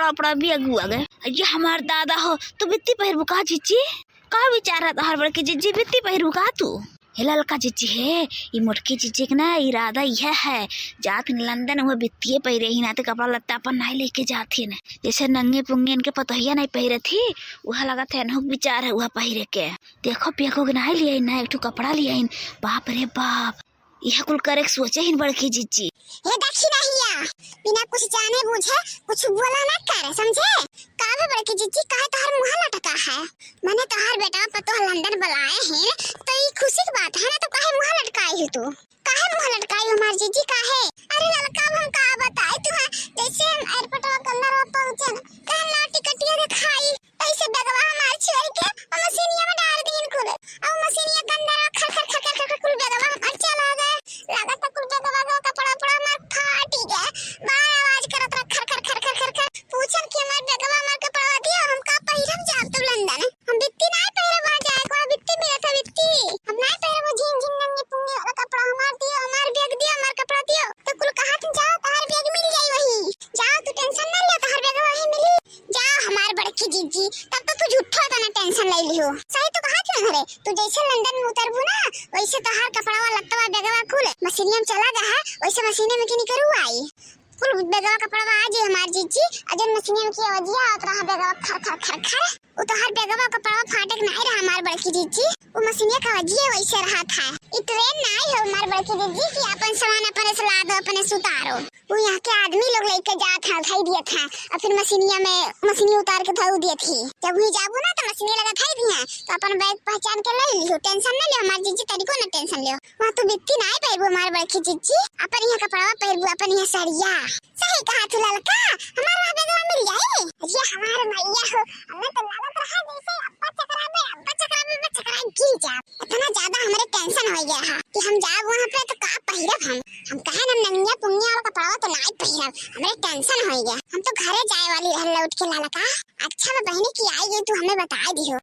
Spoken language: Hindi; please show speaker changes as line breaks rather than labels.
कपड़ा उपड़ा भी अगुआ गए। ये हमार दादा हो तो बित्ती पहिरबू का जीजी? का विचार है तोहर बड़की जीजी बित्ती पहिरबू का तू? हे ललका जीजी है ये मोटकी जीजी के ना इरादा यह है जात लंदन वो बित्तीये पहिरे ही ना तो कपड़ा लत्ता अपन नहीं लेके जाती न जैसे नंगे पुंगे इनके पतोहिया नहीं पहिरे थी वह लगा था एनहुक विचार है वह पहिरे के। देखो पियको के नहीं लिया ना एक कपड़ा लिया बाप रे बाप यह कुल करे सोचे ही बड़की जीजी।
ये देखी नहीं बिना कुछ जाने बूझे कुछ बोला ना करे समझे काहे बड़की जीजी काहे तोहर मुंह लटका है मैंने तोहर बेटा पतो लंदन बुलाए हैं तो ये खुशी की बात है ना तो काहे मुंह लटकाई हो तू काहे मुंह लटकाई हो हमार जीजी काहे? अरे लड़का हम का बताए तू जैसे हम एयरपोर्ट के अंदर पहुंचे ना काहे ना टिकटिया दिखाई ऐसे बेगवा हमार छोड़ के और मशीनिया में डाल दीन खुले और मशीनिया के अंदर खर खर खर खर खर कुल बेगवा हमार चला गए लागत कुल बेगवा का कपड़ा पड़ा हमार फाटी गए बड़ा आवाज करत रहा खर खर खर खर खर खर पूछन कि हमार बेगवा हमार कपड़ा दियो हम का पहिरब जाब तो लंदन हम बित्ती नहीं पहिरब आ जाए को बित्ती मेरा था बित्ती हम नहीं पहिरब झिन झिन नंगे पुंगे वाला कपड़ा हमार दियो हमार बैग दियो हमार कपड़ा दियो तो कुल कहा तुम जाओ तोहर बैग मिल जाई वही जाओ तू टेंशन ना ले तोहर बैग वही मिली जाओ हमार बड़की जीजी तब तो तू झूठा था ना टेंशन ले लियो सही तो कहा क्यों घरे तू जैसे लंदन में उतरबू ना वैसे तोहर कपड़ा लत्ता बैगवा खुले मशीनिया में चला जा है वैसे मशीने में की नहीं करू आई कुल बेगवा कपड़ा आ जे हमार जीजी अजन मशीने में की आवाजिया आवत रहा बेगवा खर खर खर खर उ तो हर बेगवा कपड़ा फाटक नहीं रहा हमार बड़की जीजी वो मशीने का आवाजिया वैसे रहा था ई ट्रेन नहीं है हमार बड़की जीजी कि अपन सामान अपने से लादो अपने सुतारो वो यहाँ के आदमी लोग लेके जात है उठाई दिए था और फिर मशीनिया में मशीनी उतार के धो दिए थी जब हुई जाबू ना तो मशीनी लगा खाई दिए तो अपन बैग पहचान के ले लियो टेंशन ना ले हमार जीजी तरीको ना टेंशन लियो वहां तो बित्ती नहीं पहिरबू हमार बड़की जीजी अपन यहाँ कपड़ा पहिरबू अपन यहाँ साड़िया सही कहा तू ललका हमारा बेगवा मिल जाए ये हमारा मैया हो हमें तो लागत रहा जैसे अब्बा चकरा में गिर जा इतना ज्यादा हमारे टेंशन हो गया है कि हम जाब वहां पे तो का पहिरब हम कहे ना नंगिया पुंगिया वाला कपड़ा तो नहीं पहिरब हमारे टेंशन हो गया हम तो घरे जाए वाली रह लौट के ललका अच्छा मैं बहनी की आई गई तू हमें बता दियो।